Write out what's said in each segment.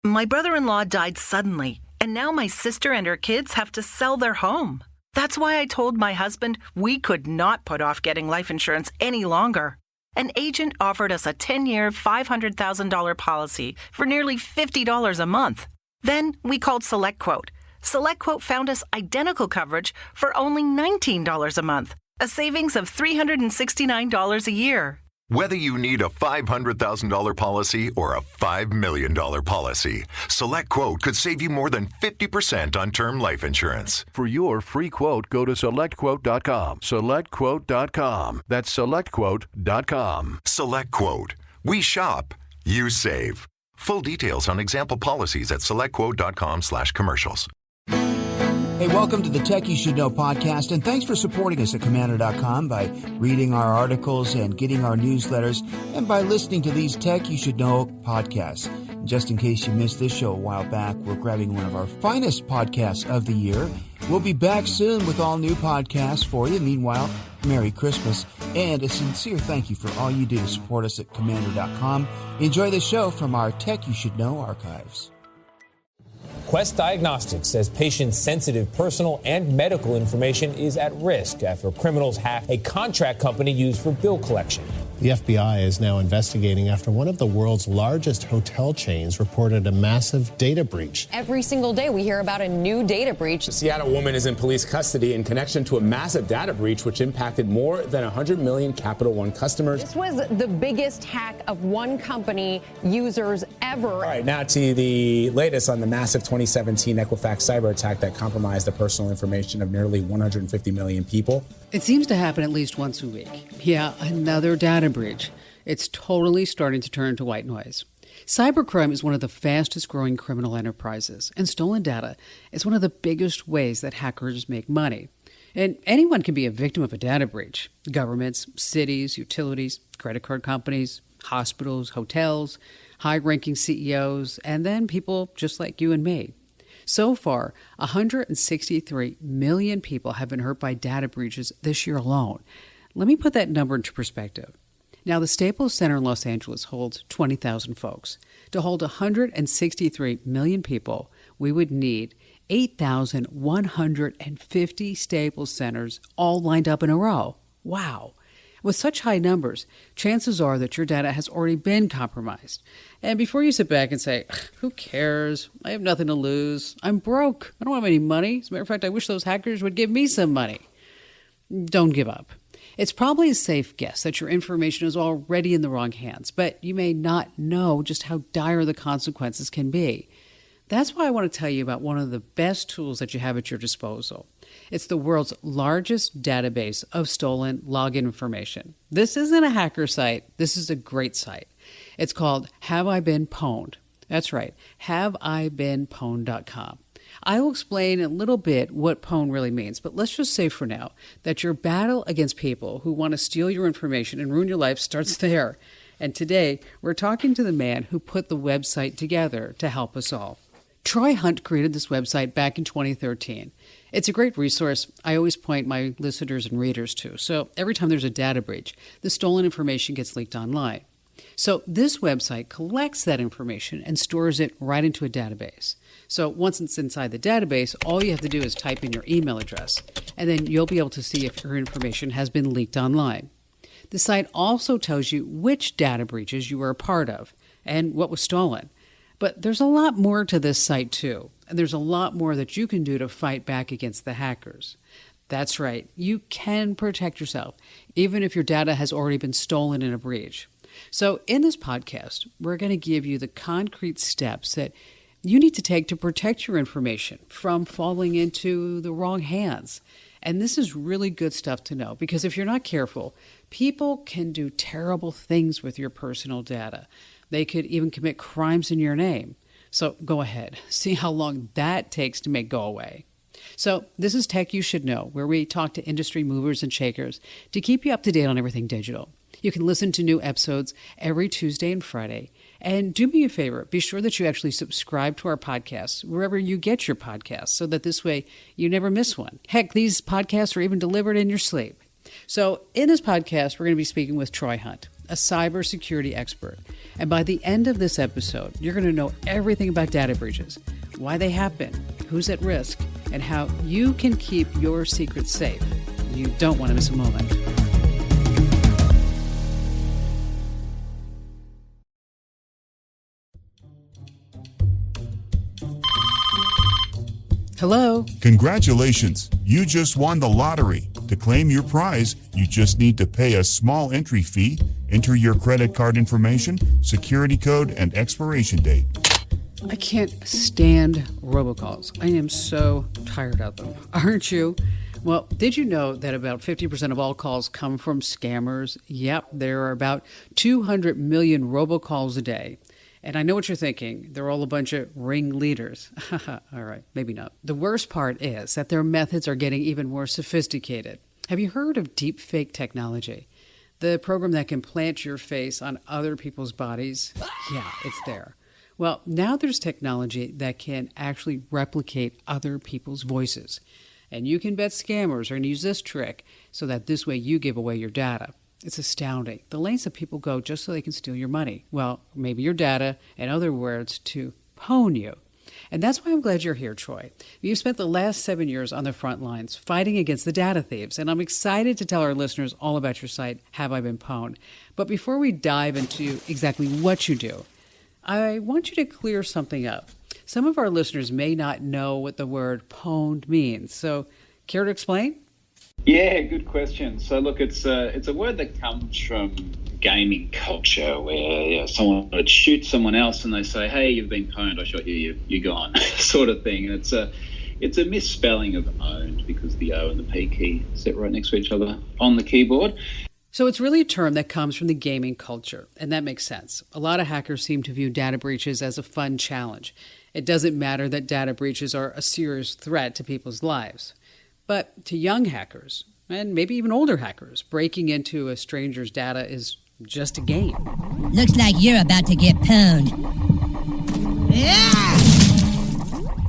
My brother-in-law died suddenly, and now my sister and her kids have to sell their home. That's why I told my husband we could not put off getting life insurance any longer. An agent offered us a 10-year, $500,000 policy for nearly $50 a month. Then we called SelectQuote. SelectQuote found us identical coverage for only $19 a month, a savings of $369 a year. Whether you need a $500,000 policy or a $5 million policy, SelectQuote could save you more than 50% on term life insurance. For your free quote, go to SelectQuote.com. SelectQuote.com. That's SelectQuote.com. SelectQuote. We shop, you save. Full details on example policies at SelectQuote.com/commercials. Hey, welcome to the Tech You Should Know podcast, and thanks for supporting us at Commander.com by reading our articles and getting our newsletters, and by listening to these Tech You Should Know podcasts. Just in case you missed this show a while back, we're grabbing one of our finest podcasts of the year. We'll be back soon with all new podcasts for you. Meanwhile, Merry Christmas, and a sincere thank you for all you do to support us at Commander.com. Enjoy the show from our Tech You Should Know archives. Quest Diagnostics says patients' sensitive personal and medical information is at risk after criminals hacked a contract company used for bill collection. The FBI is now investigating after one of the world's largest hotel chains reported a massive data breach. Every single day we hear about a new data breach. A Seattle woman is in police custody in connection to a massive data breach which impacted more than 100 million Capital One customers. This was the biggest hack of one company users ever. All right, now to the latest on the massive 2017 Equifax cyber attack that compromised the personal information of nearly 150 million people. It seems to happen at least once a week. Yeah, another data breach. It's totally starting to turn into white noise. Cybercrime is one of the fastest growing criminal enterprises, and stolen data is one of the biggest ways that hackers make money. And anyone can be a victim of a data breach. Governments, cities, utilities, credit card companies, hospitals, hotels, high-ranking CEOs, and then people just like you and me. So far, 163 million people have been hurt by data breaches this year alone. Let me put that number into perspective. Now, the Staples Center in Los Angeles holds 20,000 folks. To hold 163 million people, we would need 8,150 Staples Centers all lined up in a row. Wow. With such high numbers, chances are that your data has already been compromised. And before you sit back and say, who cares? I have nothing to lose. I'm broke. I don't have any money. As a matter of fact, I wish those hackers would give me some money. Don't give up. It's probably a safe guess that your information is already in the wrong hands, but you may not know just how dire the consequences can be. That's why I want to tell you about one of the best tools that you have at your disposal. It's the world's largest database of stolen login information. This isn't a hacker site. This is a great site. It's called Have I Been Pwned? That's right, haveibeenpwned.com. I will explain a little bit what pwn really means, but let's just say for now that your battle against people who want to steal your information and ruin your life starts there. And today, we're talking to the man who put the website together to help us all. Troy Hunt created this website back in 2013. It's a great resource I always point my listeners and readers to. So every time there's a data breach, the stolen information gets leaked online. So this website collects that information and stores it right into a database. So once it's inside the database, all you have to do is type in your email address, and then you'll be able to see if your information has been leaked online. The site also tells you which data breaches you were a part of and what was stolen. But there's a lot more to this site, too. And there's a lot more that you can do to fight back against the hackers. That's right. You can protect yourself, even if your data has already been stolen in a breach. So in this podcast, we're going to give you the concrete steps that you need to take to protect your information from falling into the wrong hands. And this is really good stuff to know, because if you're not careful, people can do terrible things with your personal data. They could even commit crimes in your name. So go ahead, see how long that takes to make go away. So this is Tech You Should Know, where we talk to industry movers and shakers to keep you up to date on everything digital. You can listen to new episodes every Tuesday and Friday. And do me a favor, be sure that you actually subscribe to our podcasts wherever you get your podcasts, so that this way you never miss one. Heck, these podcasts are even delivered in your sleep. So in this podcast, we're going to be speaking with Troy Hunt, a cybersecurity expert. And by the end of this episode, you're going to know everything about data breaches, why they happen, who's at risk, and how you can keep your secrets safe. You don't want to miss a moment. Hello. Congratulations. You just won the lottery. To claim your prize, you just need to pay a small entry fee, enter your credit card information, security code, and expiration date. I can't stand robocalls. I am so tired of them. Aren't you? Well, did you know that about 50% of all calls come from scammers? Yep, there are about 200 million robocalls a day. And I know what you're thinking. They're all a bunch of ringleaders. All right, maybe not. The worst part is that their methods are getting even more sophisticated. Have you heard of deep fake technology? The program that can plant your face on other people's bodies? Yeah, it's there. Well, now there's technology that can actually replicate other people's voices. And you can bet scammers are going to use this trick so that this way you give away your data. It's astounding. The lengths that people go just so they can steal your money. Well, maybe your data, in other words, to pwn you. And that's why I'm glad you're here, Troy. You've spent the last 7 years on the front lines fighting against the data thieves, and I'm excited to tell our listeners all about your site, Have I Been Pwned? But before we dive into exactly what you do, I want you to clear something up. Some of our listeners may not know what the word pwned means, so care to explain? Yeah, good question. So look, it's a word that comes from gaming culture where someone would shoot someone else and they say, "Hey, you've been pwned. I shot you. You're gone," sort of thing. And it's a misspelling of owned because the O and the P key sit right next to each other on the keyboard. So it's really a term that comes from the gaming culture, and that makes sense. A lot of hackers seem to view data breaches as a fun challenge. It doesn't matter that data breaches are a serious threat to people's lives. But to young hackers, and maybe even older hackers, breaking into a stranger's data is just a game. Looks like you're about to get pwned.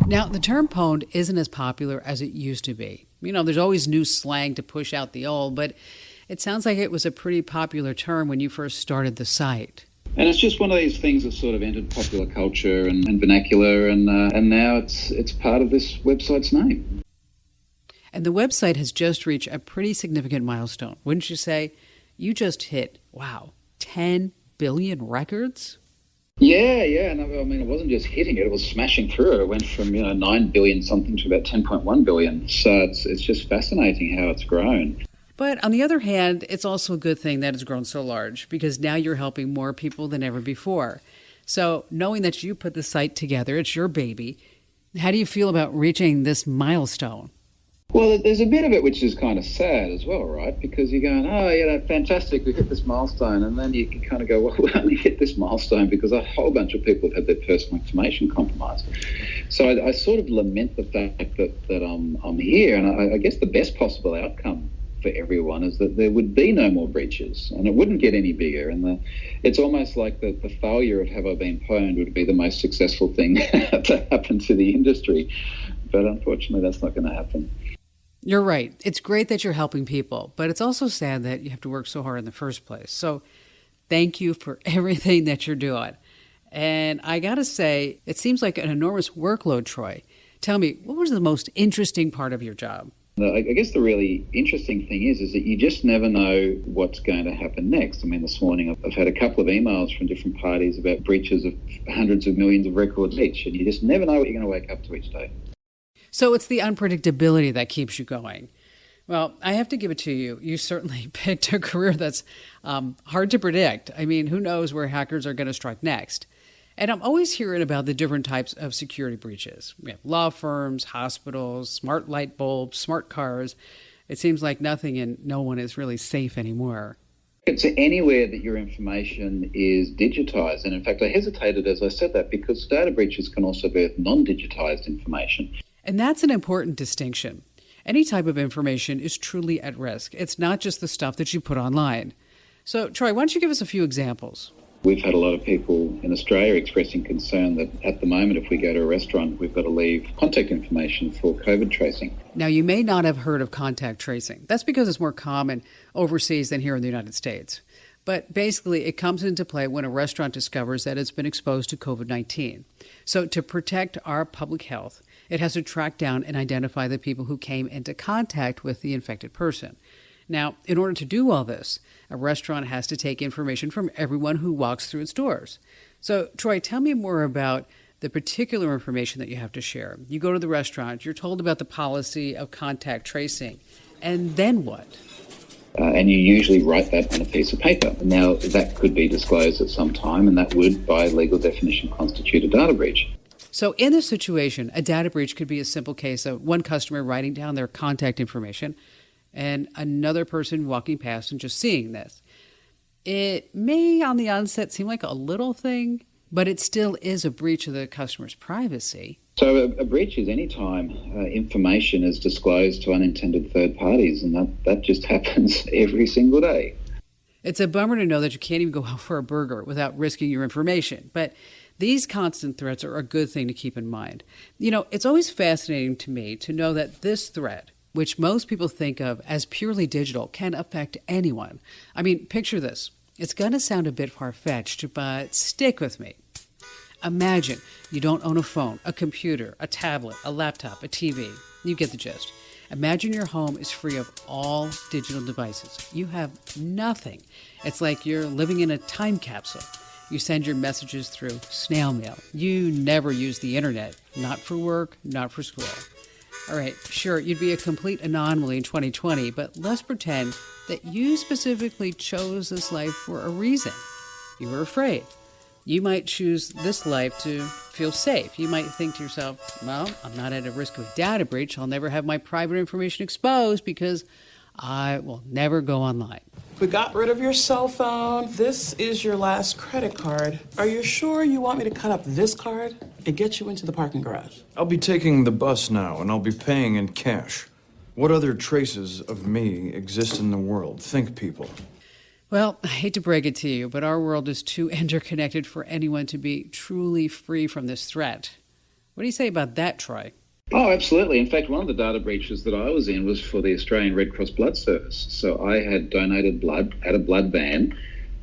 Now, the term pwned isn't as popular as it used to be. You know, there's always new slang to push out the old, but it sounds like it was a pretty popular term when you first started the site. And it's just one of these things that sort of entered popular culture and vernacular, and now it's part of this website's name. And the website has just reached a pretty significant milestone, wouldn't you say? You just hit, 10 billion records? Yeah. And I mean, it wasn't just hitting it, it was smashing through it. It went from, 9 billion something to about 10.1 billion. So it's just fascinating how it's grown. But on the other hand, it's also a good thing that it's grown so large because now you're helping more people than ever before. So knowing that you put the site together, it's your baby, how do you feel about reaching this milestone? Well, there's a bit of it which is kind of sad as well, right? Because you're going, fantastic, we hit this milestone. And then you can kind of go, well, we only hit this milestone because a whole bunch of people have had their personal information compromised. So I sort of lament the fact that I'm here. And I guess the best possible outcome for everyone is that there would be no more breaches and it wouldn't get any bigger. And it's almost like the failure of Have I Been Pwned would be the most successful thing to happen to the industry. But unfortunately, that's not going to happen. You're right. It's great that you're helping people, but it's also sad that you have to work so hard in the first place. So thank you for everything that you're doing. And I got to say, it seems like an enormous workload, Troy. Tell me, what was the most interesting part of your job? I guess the really interesting thing is that you just never know what's going to happen next. I mean, this morning I've had a couple of emails from different parties about breaches of hundreds of millions of records each, and you just never know what you're going to wake up to each day. So it's the unpredictability that keeps you going. Well, I have to give it to you. You certainly picked a career that's hard to predict. I mean, who knows where hackers are going to strike next? And I'm always hearing about the different types of security breaches. We have law firms, hospitals, smart light bulbs, smart cars. It seems like nothing and no one is really safe anymore. It's anywhere that your information is digitized. And in fact, I hesitated as I said that because data breaches can also be non-digitized information. And that's an important distinction. Any type of information is truly at risk. It's not just the stuff that you put online. So, Troy, why don't you give us a few examples? We've had a lot of people in Australia expressing concern that at the moment, if we go to a restaurant, we've got to leave contact information for COVID tracing. Now, you may not have heard of contact tracing. That's because it's more common overseas than here in the United States. But basically, it comes into play when a restaurant discovers that it's been exposed to COVID-19. So to protect our public health, it has to track down and identify the people who came into contact with the infected person. Now, in order to do all this, a restaurant has to take information from everyone who walks through its doors. So, Troy, tell me more about the particular information that you have to share. You go to the restaurant, you're told about the policy of contact tracing, and then what? And you usually write that on a piece of paper. Now, that could be disclosed at some time, and that would, by legal definition, constitute a data breach. So in this situation, a data breach could be a simple case of one customer writing down their contact information and another person walking past and just seeing this. It may, on the onset, seem like a little thing, but it still is a breach of the customer's privacy. So a breach is any time information is disclosed to unintended third parties, and that just happens every single day. It's a bummer to know that you can't even go out for a burger without risking your information, but these constant threats are a good thing to keep in mind. You know, it's always fascinating to me to know that this threat, which most people think of as purely digital, can affect anyone. I mean, picture this. It's going to sound a bit far-fetched, but stick with me. Imagine you don't own a phone, a computer, a tablet, a laptop, a TV. You get the gist. Imagine your home is free of all digital devices. You have nothing. It's like you're living in a time capsule. You send your messages through snail mail. You never use the internet, not for work, not for school. All right, sure, you'd be a complete anomaly in 2020, but let's pretend that you specifically chose this life for a reason. You were afraid. You might choose this life to feel safe. You might think to yourself, well, I'm not at a risk of data breach. I'll never have my private information exposed because I will never go online. We got rid of your cell phone. This is your last credit card. Are you sure you want me to cut up this card and get you into the parking garage? I'll be taking the bus now, and I'll be paying in cash. What other traces of me exist in the world? Think, people. Well, I hate to break it to you, but our world is too interconnected for anyone to be truly free from this threat. What do you say about that, Troy? Oh, absolutely. In fact, one of the data breaches that I was in was for the Australian Red Cross Blood Service. So I had donated blood at a blood van,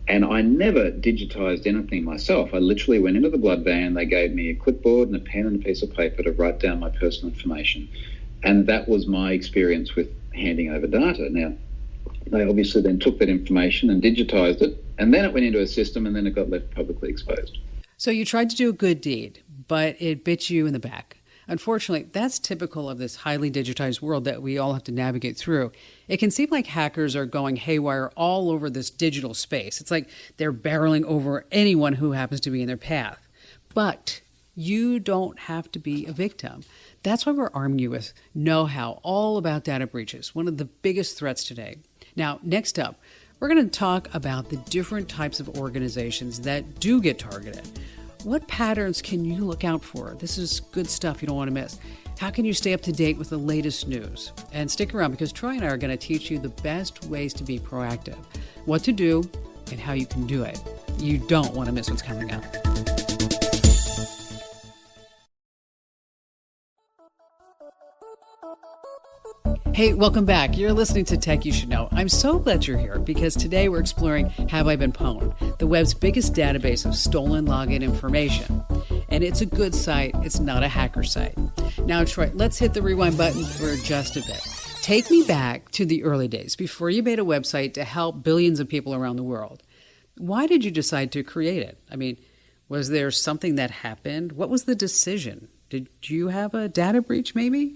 and I never digitised anything myself. I literally went into the blood van. They gave me a clipboard and a pen and a piece of paper to write down my personal information. And that was my experience with handing over data. Now, they obviously then took that information and digitised it, and then it went into a system, and then it got left publicly exposed. So you tried to do a good deed, but it bit you in the back. Unfortunately, that's typical of this highly digitized world that we all have to navigate through. It can seem like hackers are going haywire all over this digital space. It's like they're barreling over anyone who happens to be in their path. But you don't have to be a victim. That's why we're arming you with know-how all about data breaches, one of the biggest threats today. Now, next up, we're going to talk about the different types of organizations that do get targeted. What patterns can you look out for? This is good stuff you don't want to miss. How can you stay up to date with the latest news? And stick around because Troy and I are going to teach you the best ways to be proactive, what to do, and how you can do it. You don't want to miss what's coming up. Hey, welcome back. You're listening to Tech You Should Know. I'm so glad you're here because today we're exploring Have I Been Pwned, the web's biggest database of stolen login information. And it's a good site. It's not a hacker site. Now, Troy, let's hit the rewind button for just a bit. Take me back to the early days before you made a website to help billions of people around the world. Why did you decide to create it? I mean, was there something that happened? What was the decision? Did you have a data breach maybe?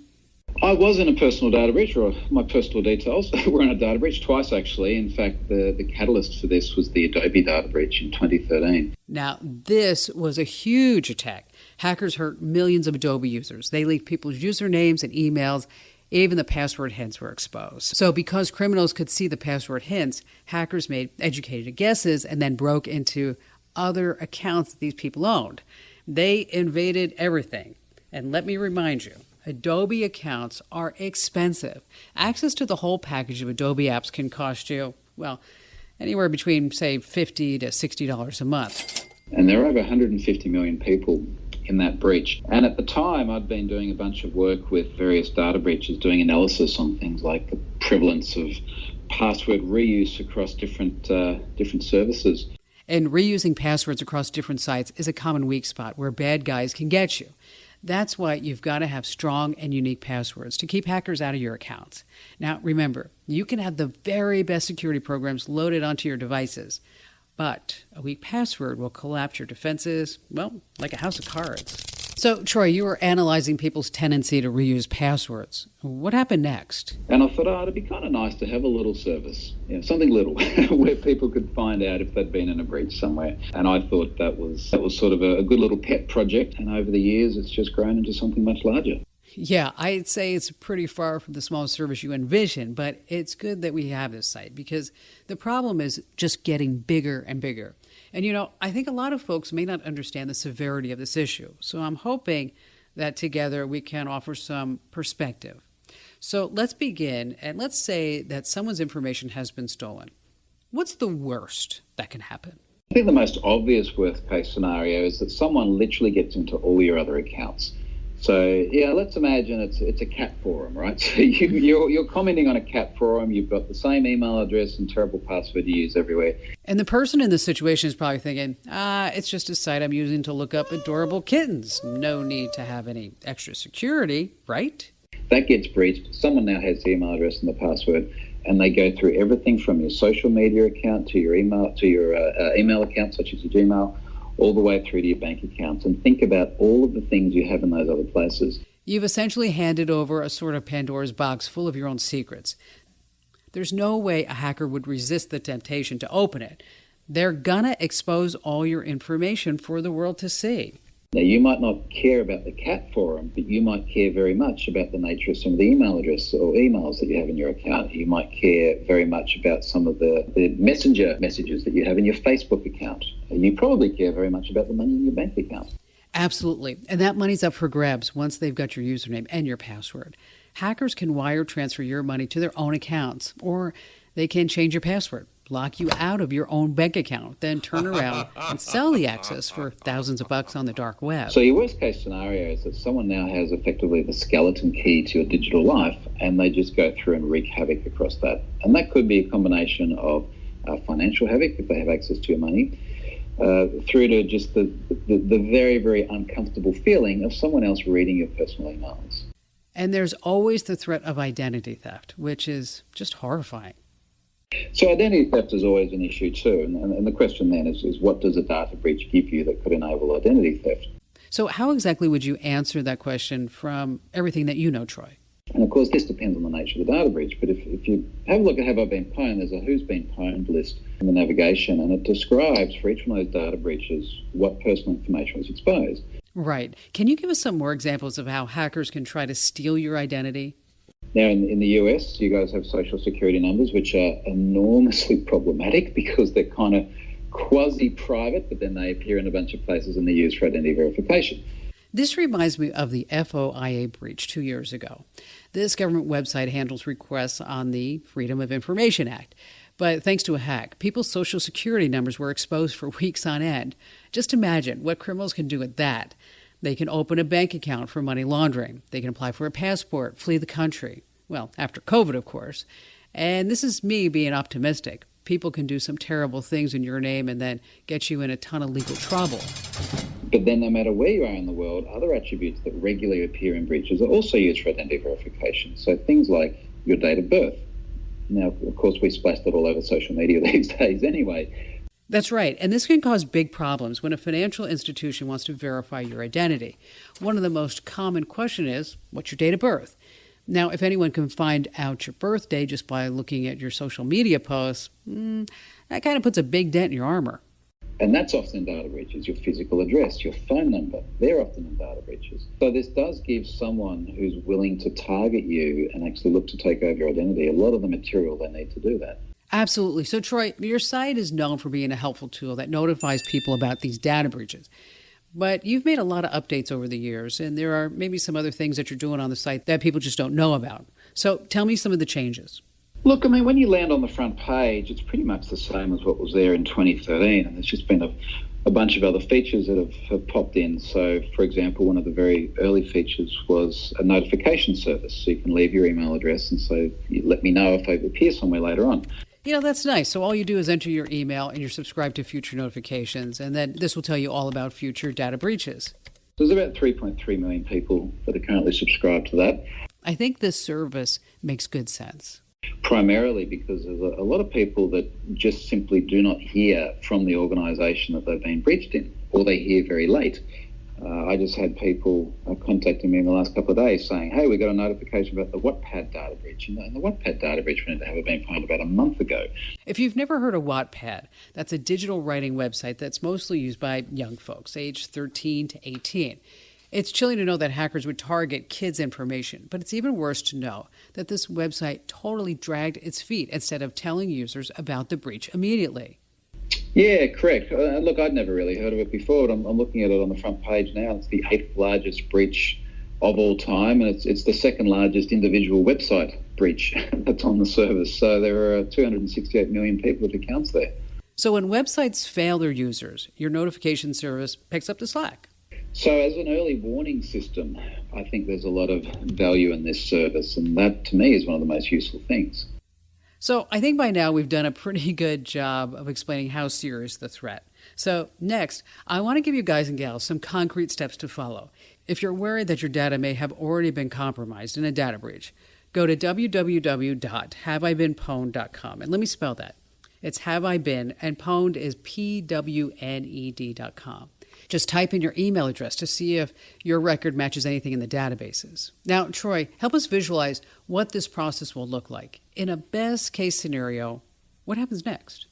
I was in a personal data breach, or my personal details were in a data breach twice, actually. In fact, the catalyst for this was the Adobe data breach in 2013. Now, this was a huge attack. Hackers hurt millions of Adobe users. They leaked people's usernames and emails. Even the password hints were exposed. So because criminals could see the password hints, hackers made educated guesses and then broke into other accounts that these people owned. They invaded everything. And let me remind you, Adobe accounts are expensive. Access to the whole package of Adobe apps can cost you, well, anywhere between, say, $50 to $60 a month. And there are over 150 million people in that breach. And at the time, I'd been doing a bunch of work with various data breaches, doing analysis on things like the prevalence of password reuse across different services. And reusing passwords across different sites is a common weak spot where bad guys can get you. That's why you've got to have strong and unique passwords to keep hackers out of your accounts. Now, remember, you can have the very best security programs loaded onto your devices, but a weak password will collapse your defenses, well, like a house of cards. So, Troy, you were analyzing people's tendency to reuse passwords. What happened next? And I thought, it'd be kind of nice to have a little service, something little, where people could find out if they'd been in a breach somewhere. And I thought that was sort of a good little pet project. And over the years, it's just grown into something much larger. Yeah, I'd say it's pretty far from the small service you envision, but it's good that we have this site because the problem is just getting bigger and bigger. And, I think a lot of folks may not understand the severity of this issue. So I'm hoping that together we can offer some perspective. So let's begin, and let's say that someone's information has been stolen. What's the worst that can happen? I think the most obvious worst case scenario is that someone literally gets into all your other accounts. So, let's imagine it's a cat forum, right? So you're commenting on a cat forum, you've got the same email address and terrible password you use everywhere. And the person in this situation is probably thinking, it's just a site I'm using to look up adorable kittens. No need to have any extra security, right? That gets breached. Someone now has the email address and the password, and they go through everything from your social media account to your email account, such as your Gmail, all the way through to your bank accounts, and think about all of the things you have in those other places. You've essentially handed over a sort of Pandora's box full of your own secrets. There's no way a hacker would resist the temptation to open it. They're gonna expose all your information for the world to see. Now, you might not care about the cat forum, but you might care very much about the nature of some of the email addresses or emails that you have in your account. You might care very much about some of the messenger messages that you have in your Facebook account. And you probably care very much about the money in your bank account. Absolutely. And that money's up for grabs once they've got your username and your password. Hackers can wire transfer your money to their own accounts, or they can change your password, lock you out of your own bank account, then turn around and sell the access for thousands of bucks on the dark web. So your worst case scenario is that someone now has effectively the skeleton key to your digital life, and they just go through and wreak havoc across that. And that could be a combination of financial havoc, if they have access to your money, through to just the very, very uncomfortable feeling of someone else reading your personal emails. And there's always the threat of identity theft, which is just horrifying. So identity theft is always an issue too. And the question then is what does a data breach give you that could enable identity theft? So how exactly would you answer that question from everything that you know, Troy? And of course, this depends on the nature of the data breach. But if you have a look at Have I Been Pwned, there's a Who's Been Pwned list in the navigation, and it describes for each one of those data breaches what personal information was exposed. Right. Can you give us some more examples of how hackers can try to steal your identity? Now, in the US, you guys have social security numbers, which are enormously problematic because they're kind of quasi-private, but then they appear in a bunch of places and they're used for identity verification. This reminds me of the FOIA breach 2 years ago. This government website handles requests on the Freedom of Information Act. But thanks to a hack, people's social security numbers were exposed for weeks on end. Just imagine what criminals can do with that. They can open a bank account for money laundering. They can apply for a passport, flee the country. Well, after COVID, of course. And this is me being optimistic. People can do some terrible things in your name and then get you in a ton of legal trouble. But then no matter where you are in the world, other attributes that regularly appear in breaches are also used for identity verification. So things like your date of birth. Now, of course, we splash that all over social media these days anyway. That's right. And this can cause big problems when a financial institution wants to verify your identity. One of the most common questions is, what's your date of birth? Now, if anyone can find out your birthday just by looking at your social media posts, that kind of puts a big dent in your armor. And that's often in data breaches, your physical address, your phone number. They're often in data breaches. So this does give someone who's willing to target you and actually look to take over your identity a lot of the material they need to do that. Absolutely. So, Troy, your site is known for being a helpful tool that notifies people about these data breaches. But you've made a lot of updates over the years, and there are maybe some other things that you're doing on the site that people just don't know about. So tell me some of the changes. Look, I mean, when you land on the front page, it's pretty much the same as what was there in 2013, and there's just been a bunch of other features that have popped in. So, for example, one of the very early features was a notification service. So you can leave your email address and so you let me know if I appear somewhere later on. You know, that's nice. So all you do is enter your email and you're subscribed to future notifications, and then this will tell you all about future data breaches. There's about 3.3 million people that are currently subscribed to that. I think this service makes good sense. Primarily because there's a lot of people that just simply do not hear from the organisation that they've been breached in, or they hear very late. I just had people contacting me in the last couple of days saying, hey, we got a notification about the Wattpad data breach. And the Wattpad data breach went into Have I Been Pwned about a month ago. If you've never heard of Wattpad, that's a digital writing website that's mostly used by young folks, aged 13 to 18. It's chilling to know that hackers would target kids' information, but it's even worse to know that this website totally dragged its feet instead of telling users about the breach immediately. Yeah, correct. Look, I'd never really heard of it before, but I'm looking at it on the front page now. It's the 8th largest breach of all time, and it's the 2nd largest individual website breach that's on the service. So there are 268 million people with accounts there. So when websites fail their users, your notification service picks up the slack. So as an early warning system, I think there's a lot of value in this service, and that to me is one of the most useful things. So I think by now we've done a pretty good job of explaining how serious the threat. So next, I want to give you guys and gals some concrete steps to follow. If you're worried that your data may have already been compromised in a data breach, go to www.haveibeenpwned.com. And let me spell that. It's Have I Been, and Pwned is PWNED.com. Just type in your email address to see if your record matches anything in the databases. Now, Troy, help us visualize what this process will look like. In a best case scenario, what happens next?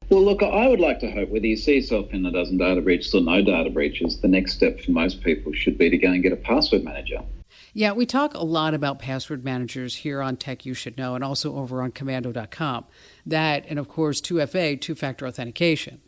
Well, look, I would like to hope whether you see yourself in a dozen data breaches or no data breaches, the next step for most people should be to go and get a password manager. Yeah, we talk a lot about password managers here on Tech You Should Know and also over on Commando.com. That, and of course, 2FA, two-factor authentication.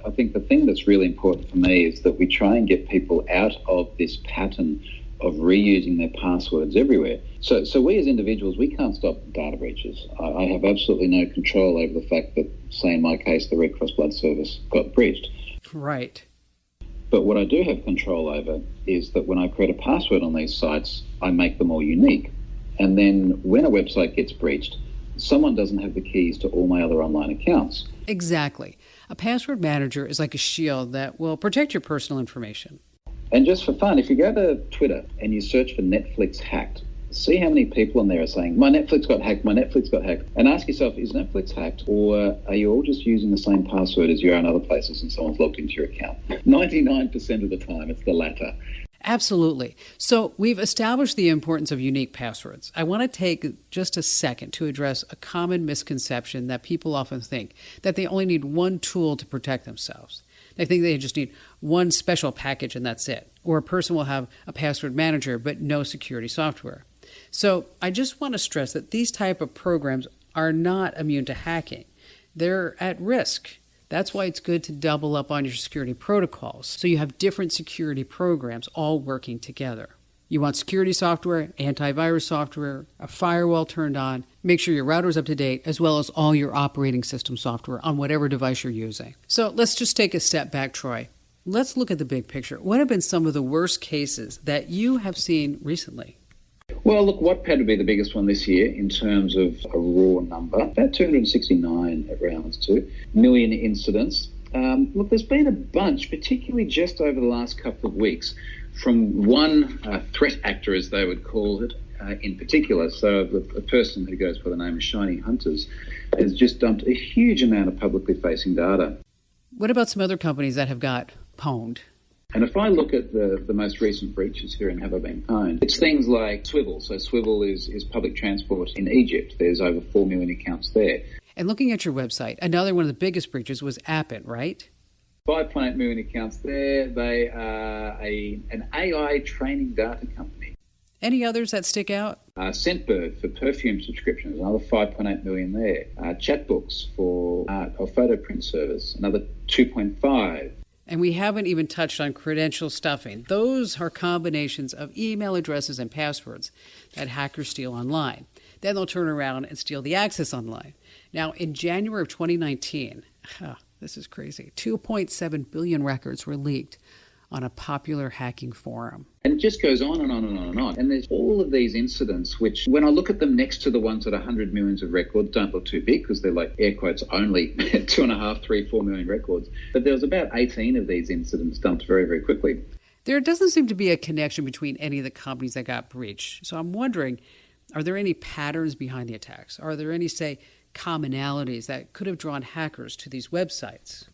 I think the thing that's really important for me is that we try and get people out of this pattern of reusing their passwords everywhere. So we as individuals, we can't stop data breaches. I have absolutely no control over the fact that, say in my case, the Red Cross Blood Service got breached. Right. But what I do have control over is that when I create a password on these sites, I make them all unique. And then when a website gets breached, someone doesn't have the keys to all my other online accounts. Exactly. A password manager is like a shield that will protect your personal information. And just for fun, if you go to Twitter and you search for Netflix hacked, see how many people on there are saying, my Netflix got hacked, my Netflix got hacked. And ask yourself, is Netflix hacked, or are you all just using the same password as you are in other places and someone's logged into your account? 99% of the time, it's the latter. Absolutely. So we've established the importance of unique passwords. I want to take just a second to address a common misconception that people often think, that they only need one tool to protect themselves. They think they just need one special package and that's it. Or a person will have a password manager but no security software. So I just want to stress that these type of programs are not immune to hacking. They're at risk. That's why it's good to double up on your security protocols, so you have different security programs all working together. You want security software, antivirus software, a firewall turned on, make sure your router's up to date, as well as all your operating system software on whatever device you're using. So let's just take a step back, Troy. Let's look at the big picture. What have been some of the worst cases that you have seen recently? Well, look, Wattpad would be the biggest one this year in terms of a raw number. About 269 it rounds to, million incidents. Look, there's been a bunch, particularly just over the last couple of weeks, from one threat actor, as they would call it, in particular. So the person who goes by the name of Shiny Hunters has just dumped a huge amount of publicly facing data. What about some other companies that have got pwned? And if I look at the most recent breaches here in Have I Been Pwned, it's things like Swivel. So Swivel is public transport in Egypt. There's over 4 million accounts there. And looking at your website, another one of the biggest breaches was Appen, right? 5.8 million accounts there. They are an AI training data company. Any others that stick out? Scentbird for perfume subscriptions, another 5.8 million there. Chatbooks for art or photo print service, another 2.5. And we haven't even touched on credential stuffing. Those are combinations of email addresses and passwords that hackers steal online. Then they'll turn around and steal the access online. Now, in January of 2019, This is crazy. 2.7 billion records were leaked on a popular hacking forum. And it just goes on and on and on and on. And there's all of these incidents, which when I look at them next to the ones that are 100 millions of records, don't look too big because they're like, air quotes, only 2.5, 3, 4 million records. But there was about 18 of these incidents dumped very, very quickly. There doesn't seem to be a connection between any of the companies that got breached. So I'm wondering, are there any patterns behind the attacks? Are there any, say, commonalities that could have drawn hackers to these websites?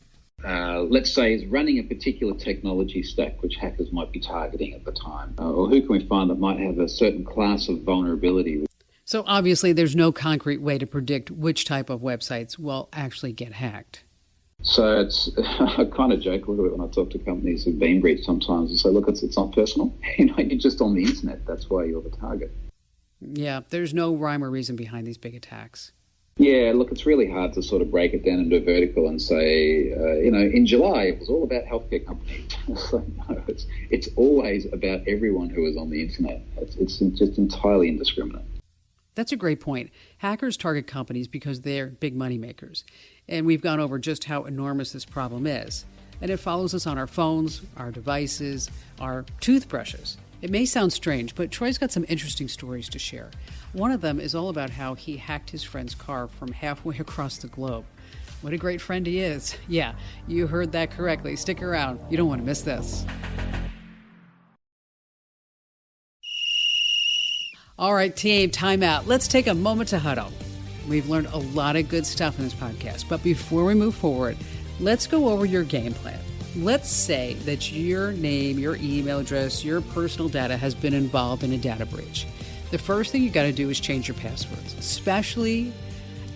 Let's say, is running a particular technology stack which hackers might be targeting at the time? Or who can we find that might have a certain class of vulnerability? So obviously there's no concrete way to predict which type of websites will actually get hacked. So I kind of joke a little bit when I talk to companies who've been breached sometimes and say, look, it's not personal. You're just on the internet. That's why you're the target. Yeah, there's no rhyme or reason behind these big attacks. Yeah, look, it's really hard to sort of break it down into a vertical and say, in July it was all about healthcare companies. So, no, it's always about everyone who is on the internet. It's just entirely indiscriminate. That's a great point. Hackers target companies because they're big money makers. And we've gone over just how enormous this problem is. And it follows us on our phones, our devices, our toothbrushes. It may sound strange, but Troy's got some interesting stories to share. One of them is all about how he hacked his friend's car from halfway across the globe. What a great friend he is. Yeah, you heard that correctly. Stick around. You don't want to miss this. All right, team, time out. Let's take a moment to huddle. We've learned a lot of good stuff in this podcast, but before we move forward, let's go over your game plan. Let's say that your name, your email address, your personal data has been involved in a data breach. The first thing you got to do is change your passwords, especially,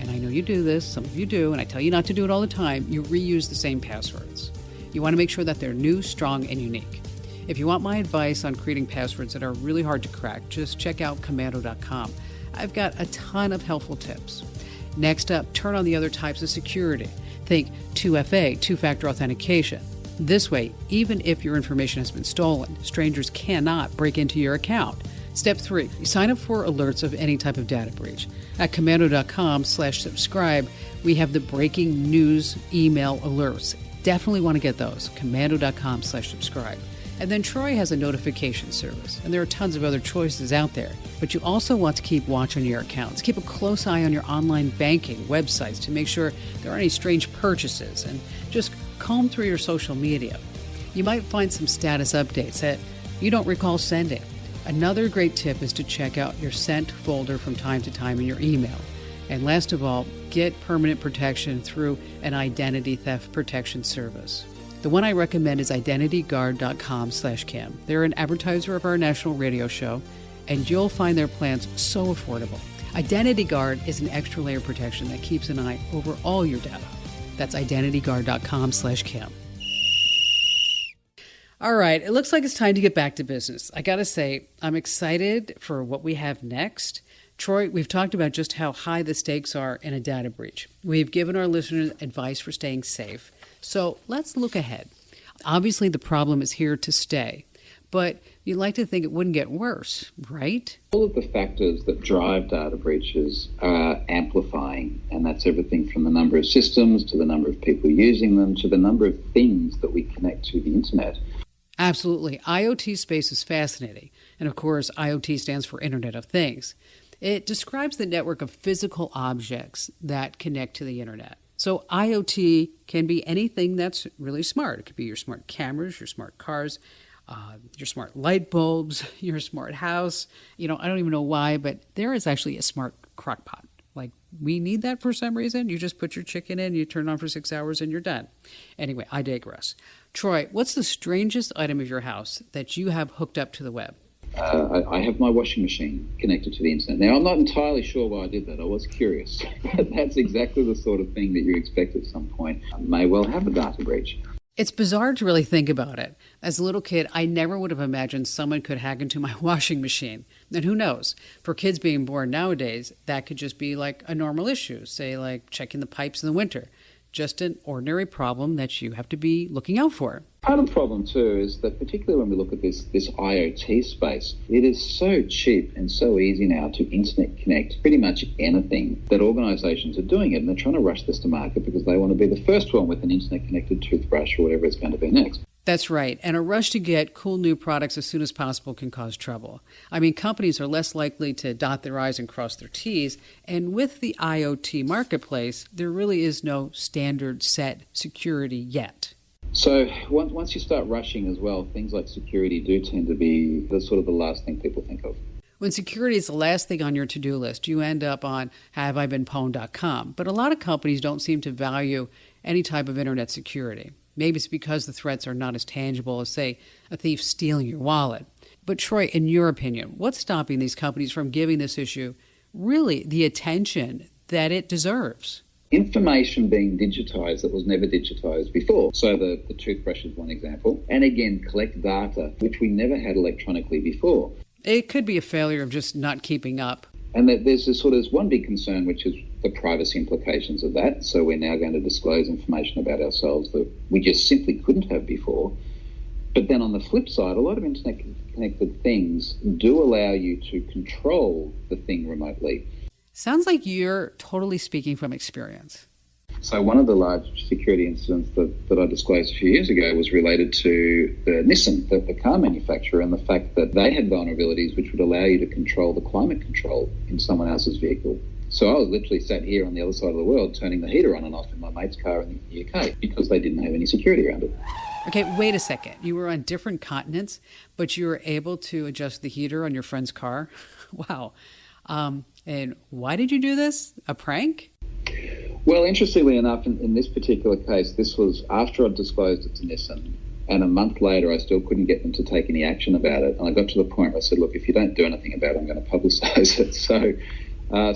and I know you do this, some of you do, and I tell you not to do it all the time, you reuse the same passwords. You want to make sure that they're new, strong, and unique. If you want my advice on creating passwords that are really hard to crack, just check out commando.com. I've got a ton of helpful tips. Next up, turn on the other types of security. Think 2FA, two-factor authentication. This way, even if your information has been stolen, strangers cannot break into your account. Step 3, sign up for alerts of any type of data breach. At commando.com/subscribe, we have the breaking news email alerts. Definitely want to get those. Commando.com/subscribe. And then Troy has a notification service, and there are tons of other choices out there. But you also want to keep watch on your accounts. Keep a close eye on your online banking websites to make sure there aren't any strange purchases, and just comb through your social media. You might find some status updates that you don't recall sending. Another great tip is to check out your sent folder from time to time in your email. And last of all, get permanent protection through an identity theft protection service. The one I recommend is identityguard.com/Cam. They're an advertiser of our national radio show, and you'll find their plans so affordable. Identity Guard is an extra layer of protection that keeps an eye over all your data. That's identityguard.com/Cam. All right, it looks like it's time to get back to business. I gotta say, I'm excited for what we have next. Troy, we've talked about just how high the stakes are in a data breach. We've given our listeners advice for staying safe. So let's look ahead. Obviously, the problem is here to stay, but you'd like to think it wouldn't get worse, right? All of the factors that drive data breaches are amplifying, and that's everything from the number of systems to the number of people using them to the number of things that we connect to the internet. Absolutely. IoT space is fascinating. And of course, IoT stands for Internet of Things. It describes the network of physical objects that connect to the internet. So IoT can be anything that's really smart. It could be your smart cameras, your smart cars, your smart light bulbs, your smart house. I don't even know why, but there is actually a smart crock pot. Like, we need that for some reason. You just put your chicken in, you turn it on for 6 hours, and you're done. Anyway, I digress. Troy, what's the strangest item of your house that you have hooked up to the web? I have my washing machine connected to the internet. Now, I'm not entirely sure why I did that. I was curious. But that's exactly the sort of thing that you expect at some point may well have a data breach. It's bizarre to really think about it. As a little kid, I never would have imagined someone could hack into my washing machine. And who knows? For kids being born nowadays, that could just be like a normal issue, say like checking the pipes in the winter. just an ordinary problem that you have to be looking out for. Part of the problem too is that particularly when we look at this IoT space, it is so cheap and so easy now to internet connect pretty much anything that organisations are doing it, and they're trying to rush this to market because they want to be the first one with an internet connected toothbrush or whatever it's going to be next. That's right. And a rush to get cool new products as soon as possible can cause trouble. I mean, companies are less likely to dot their I's and cross their T's. And with the IoT marketplace, there really is no standard set security yet. So once you start rushing as well, things like security do tend to be the last thing people think of. When security is the last thing on your to-do list, you end up on haveibeenpwned.com. But a lot of companies don't seem to value any type of internet security. Maybe it's because the threats are not as tangible as, say, a thief stealing your wallet. But Troy, in your opinion, what's stopping these companies from giving this issue really the attention that it deserves? Information being digitized that was never digitized before. So the toothbrush is one example. And again, collect data, which we never had electronically before. It could be a failure of just not keeping up. And there's one big concern, which is the privacy implications of that. So we're now going to disclose information about ourselves that we just simply couldn't have before. But then on the flip side, a lot of internet-connected things do allow you to control the thing remotely. Sounds like you're totally speaking from experience. So one of the large security incidents that I disclosed a few years ago was related to the Nissan, the car manufacturer, and the fact that they had vulnerabilities which would allow you to control the climate control in someone else's vehicle. So I was literally sat here on the other side of the world turning the heater on and off in my mate's car in the UK because they didn't have any security around it. Okay, wait a second. You were on different continents, but you were able to adjust the heater on your friend's car? Wow. And why did you do this? A prank? Well, interestingly enough, in this particular case, this was after I'd disclosed it to Nissan, and a month later I still couldn't get them to take any action about it. And I got to the point where I said, look, if you don't do anything about it, I'm going to publicise it. So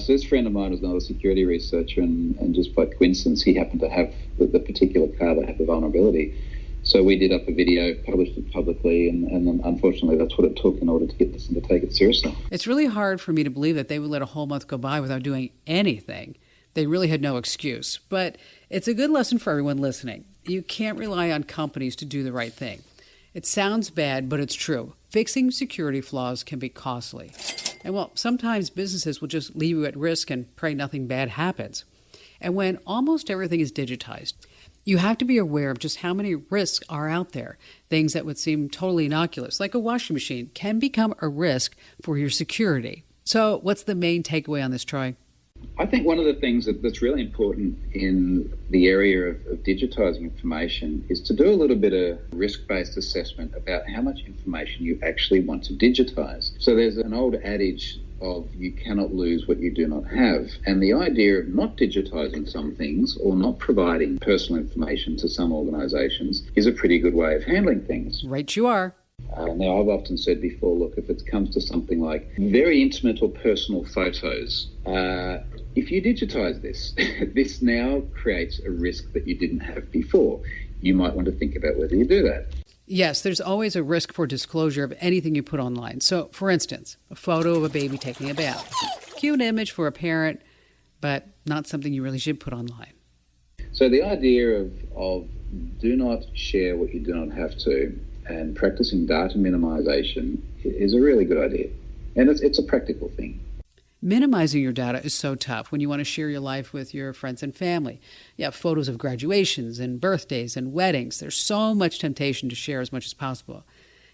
this friend of mine was another security researcher, and just by coincidence, he happened to have the particular car that had the vulnerability. So we did up a video, published it publicly, and then unfortunately that's what it took in order to get Nissan to take it seriously. It's really hard for me to believe that they would let a whole month go by without doing anything. They really had no excuse. But it's a good lesson for everyone listening. You can't rely on companies to do the right thing. It sounds bad, but it's true. Fixing security flaws can be costly. And well, sometimes businesses will just leave you at risk and pray nothing bad happens. And when almost everything is digitized, you have to be aware of just how many risks are out there. Things that would seem totally innocuous, like a washing machine, can become a risk for your security. So what's the main takeaway on this, Troy? I think one of the things that's really important in the area of digitizing information is to do a little bit of risk-based assessment about how much information you actually want to digitize. So there's an old adage of you cannot lose what you do not have. And the idea of not digitizing some things or not providing personal information to some organizations is a pretty good way of handling things. Right you are. Now, I've often said before, look, if it comes to something like very intimate or personal photos, if you digitize this, this now creates a risk that you didn't have before. You might want to think about whether you do that. Yes, there's always a risk for disclosure of anything you put online. So, for instance, a photo of a baby taking a bath. Cute image for a parent, but not something you really should put online. So the idea of do not share what you do not have to and practicing data minimization is a really good idea. And it's a practical thing. Minimizing your data is so tough when you want to share your life with your friends and family. You have photos of graduations and birthdays and weddings. There's so much temptation to share as much as possible.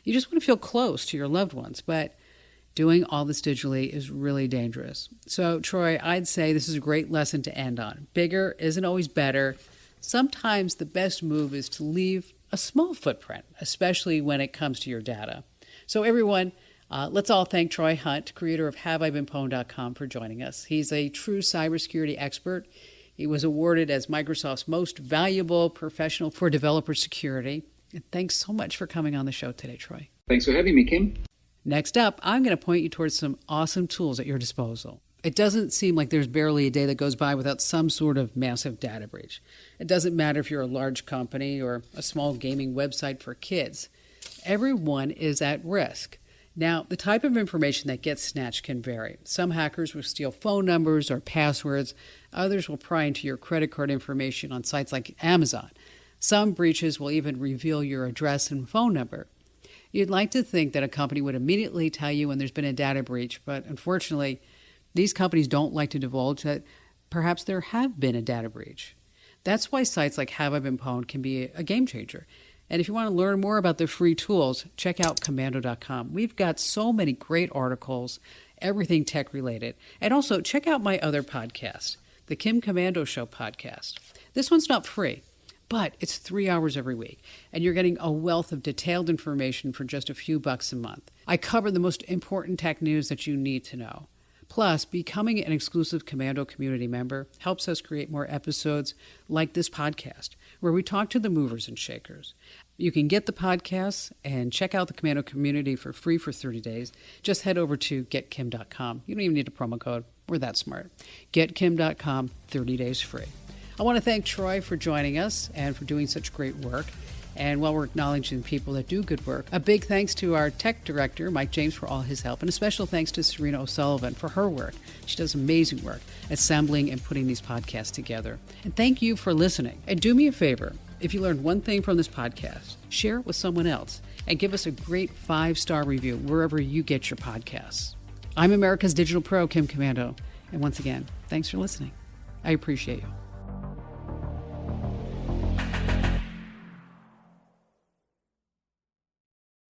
You just want to feel close to your loved ones, but doing all this digitally is really dangerous. So, Troy, I'd say this is a great lesson to end on. Bigger isn't always better. Sometimes the best move is to leave a small footprint, especially when it comes to your data. So, everyone, let's all thank Troy Hunt, creator of HaveIBeenPwned.com, for joining us. He's a true cybersecurity expert. He was awarded as Microsoft's most valuable professional for developer security. And thanks so much for coming on the show today, Troy. Thanks for having me, Kim. Next up, I'm going to point you towards some awesome tools at your disposal. It doesn't seem like there's barely a day that goes by without some sort of massive data breach. It doesn't matter if you're a large company or a small gaming website for kids. Everyone is at risk. Now, the type of information that gets snatched can vary. Some hackers will steal phone numbers or passwords. Others will pry into your credit card information on sites like Amazon. Some breaches will even reveal your address and phone number. You'd like to think that a company would immediately tell you when there's been a data breach, but unfortunately, these companies don't like to divulge that perhaps there have been a data breach. That's why sites like Have I Been Pwned can be a game changer. And if you want to learn more about the free tools, check out commando.com. We've got so many great articles, everything tech related. And also check out my other podcast, the Kim Komando Show podcast. This one's not free, but it's 3 hours every week. And you're getting a wealth of detailed information for just a few bucks a month. I cover the most important tech news that you need to know. Plus, becoming an exclusive Commando community member helps us create more episodes like this podcast, where we talk to the movers and shakers. You can get the podcasts and check out the Commando community for free for 30 days. Just head over to getkim.com. You don't even need a promo code. We're that smart. Getkim.com, 30 days free. I want to thank Troy for joining us and for doing such great work. And while we're acknowledging people that do good work, a big thanks to our tech director, Mike James, for all his help, and a special thanks to Serena O'Sullivan for her work. She does amazing work assembling and putting these podcasts together. And thank you for listening. And do me a favor, if you learned one thing from this podcast, share it with someone else and give us a great 5-star review wherever you get your podcasts. I'm America's Digital Pro, Kim Komando. And once again, thanks for listening. I appreciate you.